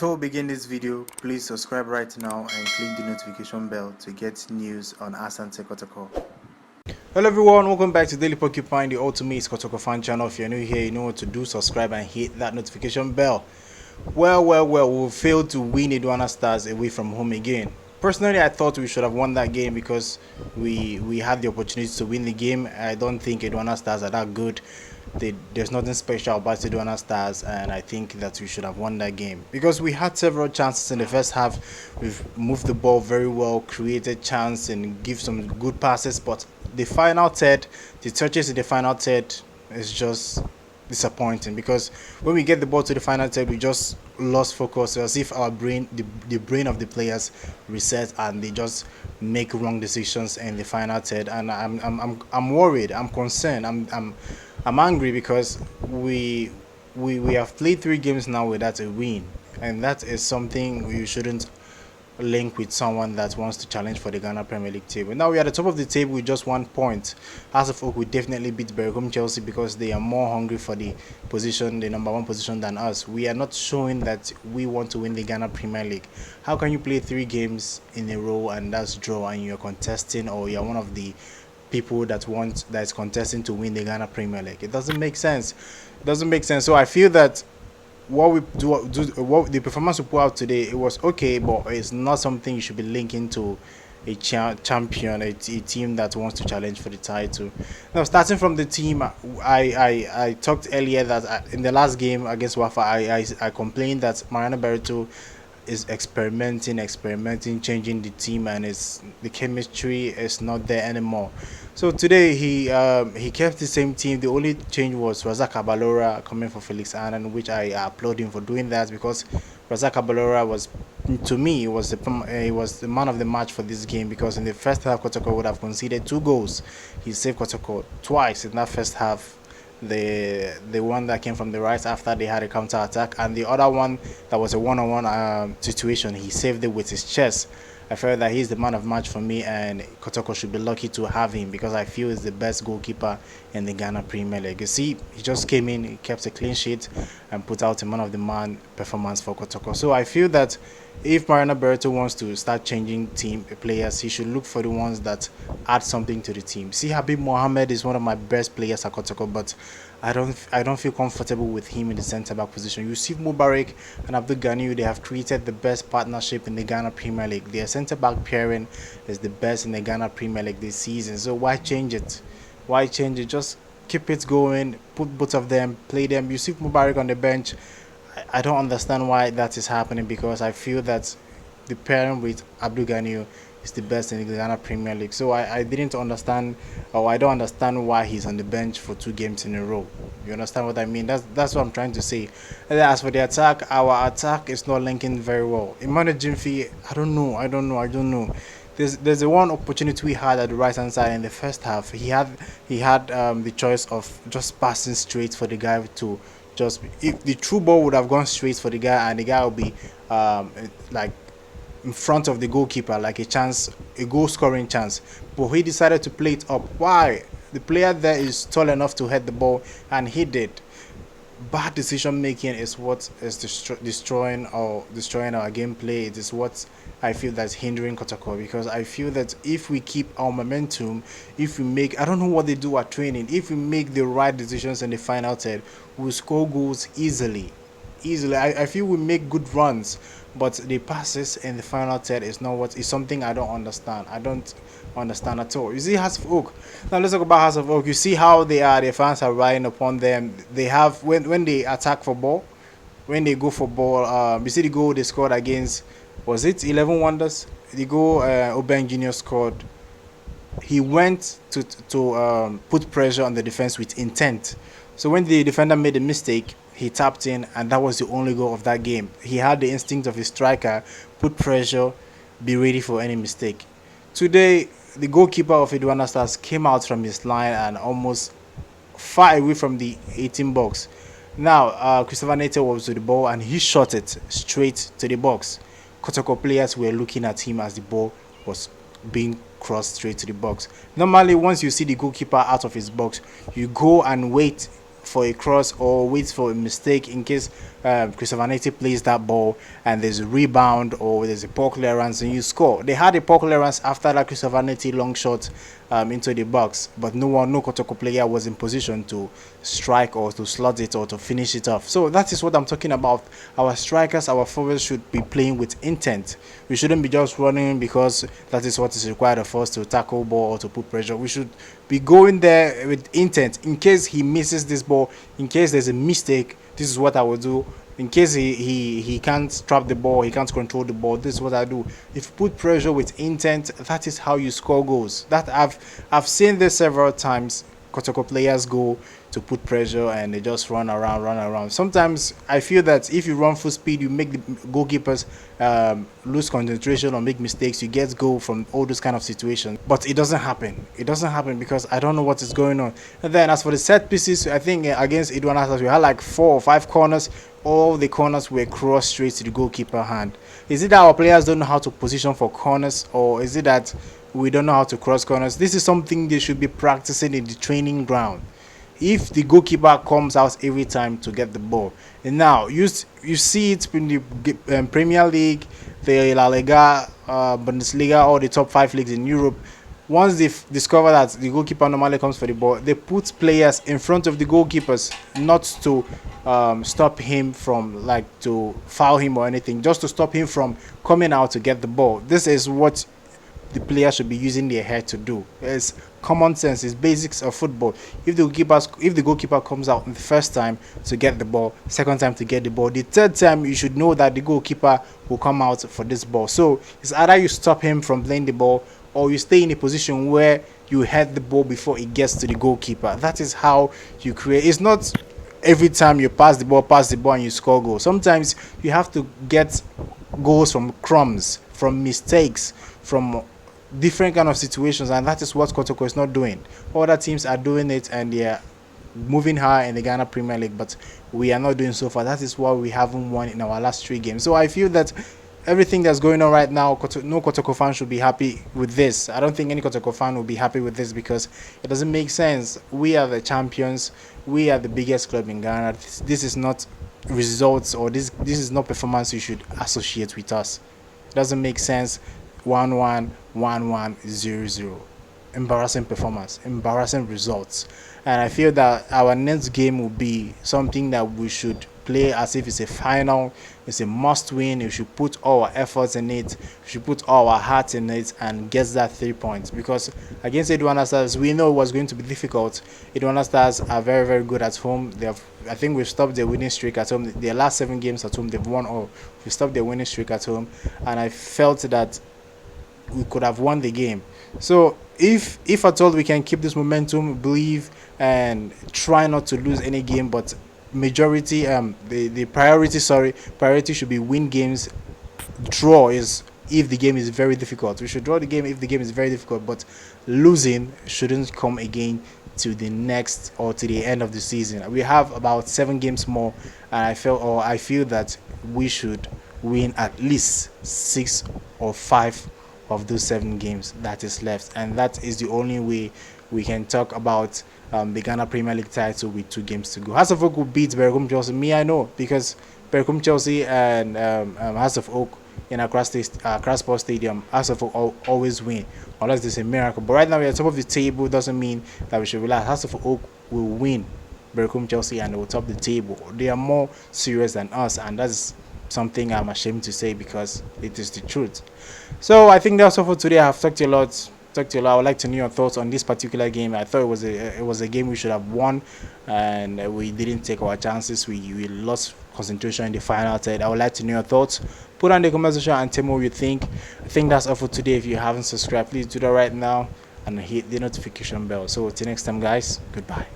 Before we begin this video, please subscribe right now and click the notification bell to get news on Asante Kotoko. Hello everyone, welcome back to Daily Porcupine, the ultimate Kotoko fan channel. If you're new here, you know what to do. Subscribe and hit that notification bell. Well, we failed to win Aduana Stars away from home again. Personally, I thought we should have won that game because we had the opportunity to win the game. I don't think Aduana Stars are that good. There's nothing special about Aduana Stars, and I think that we should have won that game because we had several chances in the first half. We've moved the ball very well, created chance, and give some good passes. But the final third, the touches in the final third, is just disappointing because when we get the ball to the final third, we just lost focus, as if our brain, the brain of the players, reset and they just make wrong decisions in the final third. And I'm worried. I'm concerned. I'm angry because we have played 3 games now without a win, and that is something you shouldn't link with someone that wants to challenge for the Ghana Premier League table. Now we are at the top of the table with just 1 point. As of Oak, we definitely beat Bergum Chelsea because they are more hungry for the position, the #1 position, than us. We are not showing that we want to win the Ghana Premier League. How can you play 3 games in a row and that's draw, and you're contesting, or you're one of the people that is contesting to win the Ghana Premier League? It doesn't make sense. It doesn't make sense. So I feel that what the performance we put out today, it was okay, but it's not something you should be linking to a champion, a team that wants to challenge for the title. Now, starting from the team, I talked earlier that in the last game against Wafa, I complained that Mariano Barreto is experimenting, changing the team, and the chemistry is not there anymore. So today he kept the same team. The only change was Razak Abalora coming for Felix Annan, which I applaud him for doing that, because Razak Abalora was, to me, he was the man of the match for this game, because in the first half Kotoko would have conceded 2 goals. He saved Kotoko twice in that first half. The one that came from the right after they had a counter attack, and the other one that was a one-on-one situation, he saved it with his chest. I felt that he's the man of match for me, and Kotoko should be lucky to have him, because I feel he's the best goalkeeper in the Ghana Premier League. You see, he just came in, he kept a clean sheet, and put out a man of the man performance for Kotoko. So I feel that if Mariano Barreto wants to start changing team players, he should look for the ones that add something to the team. See, Habib Mohamed is one of my best players at Kotoko, but I don't feel comfortable with him in the centre back position. Yusuf Mubarak and Abdul Ganiyu, they have created the best partnership in the Ghana Premier League. Their centre back pairing is the best in the Ghana Premier League this season. So why change it? Why change it? Just keep it going. Put both of them, play them. Yusuf Mubarak on the bench. I don't understand why that is happening, because I feel that the pairing with Abdul Ganiyu is the best in the Ghana Premier League. So I didn't understand, or I don't understand why he's on the bench for 2 games in a row. You understand what I mean? That's what I'm trying to say. And as for the attack, our attack is not linking very well. Emmanuel Jimfi, I don't know. There's the one opportunity we had at the right hand side in the first half. He had the choice of just passing straight for the guy to just, if the true ball would have gone straight for the guy, and the guy would be like in front of the goalkeeper, like a goal scoring chance, but he decided to play it up. Why? The player there is tall enough to head the ball, and he did. Bad decision making is what is destroying our gameplay. It is what I feel that's hindering Kotoko, because I feel that if we keep our momentum, if we make, I don't know what they do at training, if we make the right decisions in the final third, we'll score goals easily. I feel we make good runs, but the passes in the final third is something I don't understand. I don't understand at all. You see, House of Oak. Now let's talk about House of Oak. You see how their fans are riding upon them. They have, when they attack for ball, when they go for ball. You see the goal they scored against, was it 11 Wonders? The goal Obeng Junior scored. He went to put pressure on the defense with intent. So when the defender made a mistake, he tapped in, and that was the only goal of that game. He had the instinct of a striker: put pressure, be ready for any mistake. Today, the goalkeeper of Aduana Stars came out from his line and almost far away from the 18 box. Now, Christopher Nater was with the ball, and he shot it straight to the box. Kotoko players were looking at him as the ball was being crossed straight to the box. Normally, once you see the goalkeeper out of his box, you go and wait for a cross or wait for a mistake in case Christopher Neti plays that ball and there's a rebound or there's a poor clearance and you score. They had a poor clearance after that Christopher Neti long shot into the box, but no Kotoko player was in position to strike or to slot it or to finish it off. So that is what I'm talking about. Our strikers, our forwards should be playing with intent. We shouldn't be just running because that is what is required of us to tackle ball or to put pressure. We should be going there with intent. In case he misses this ball, in case there's a mistake, this is what I will do. In case he can't trap the ball, he can't control the ball, this is what I do. If you put pressure with intent, that is how you score goals. That I've seen this several times. Kotoko players go to put pressure and they just run around. Sometimes I feel that if you run full speed, you make the goalkeepers lose concentration or make mistakes. You get goal from all those kind of situations. But it doesn't happen. It doesn't happen because I don't know what is going on. And then as for the set pieces, I think against Aduana, we had like 4 or 5 corners. All the corners were crossed straight to the goalkeeper hand. Is it that our players don't know how to position for corners, or is it that we don't know how to cross corners? This is something they should be practicing in the training ground. If the goalkeeper comes out every time to get the ball, and now you see it in the Premier League, the La Liga, Bundesliga, or the top 5 leagues in Europe. Once they've discovered that the goalkeeper normally comes for the ball, they put players in front of the goalkeepers, not to stop him from, like, to foul him or anything, just to stop him from coming out to get the ball. This is what the player should be using their head to do. It's common sense. It's basics of football. If the goalkeeper comes out the first time to get the ball, second time to get the ball, the third time you should know that the goalkeeper will come out for this ball. So it's either you stop him from playing the ball or you stay in a position where you head the ball before it gets to the goalkeeper. That is how you create. It's not every time you pass the ball and you score goals. Sometimes you have to get goals from crumbs, from mistakes, from different kind of situations, and that is what Kotoko is not doing. Other teams are doing it and they are moving high in the Ghana Premier League, but we are not doing so far. That is why we haven't won in our last 3 games. So I feel that everything that's going on right now, no Kotoko fan should be happy with this. I don't think any Kotoko fan will be happy with this because it doesn't make sense. We are the champions. We are the biggest club in Ghana. This is not results, or this is not performance you should associate with us. It doesn't make sense. 1-1, 1-1, 0-0. Embarrassing performance, embarrassing results. And I feel that our next game will be something that we should play as if it's a final, it's a must win. We should put all our efforts in it, we should put all our heart in it and get that 3 points. Because against Aduana Stars, we know it was going to be difficult. Aduana Stars are very, very good at home. I think we've stopped their winning streak at home. Their last 7 games at home, they've won all. We stopped their winning streak at home, and I felt that we could have won the game. So if at all we can keep this momentum, believe, and try not to lose any game, but majority the priority should be win games. Draw is if the game is very difficult. We should draw the game if the game is very difficult, but losing shouldn't come again to the next or to the end of the season. We have about 7 games more, and I feel that we should win at least 6 or 5 of those 7 games that is left, and that is the only way we can talk about the Ghana Premier League title with 2 games to go. House of Oak will beat Bergum Chelsea. Me, I know, because Bergum Chelsea and House of Oak in Accra Sports Stadium, House of Oak always win unless there's a miracle. But right now we're at the top of the table. Doesn't mean that we should relax. House of Oak will win Bergum Chelsea and they will top the table. They are more serious than us, and that's something I'm ashamed to say because it is the truth. So I think that's all for today. I've talked a lot. I would like to know your thoughts on this particular game. I thought it was a game we should have won, and we didn't take our chances. We lost concentration in the final third. I would like to know your thoughts. Put on the comment section and tell me what you think. I think that's all for today. If you haven't subscribed, please do that right now and hit the notification bell. So till next time, guys. Goodbye.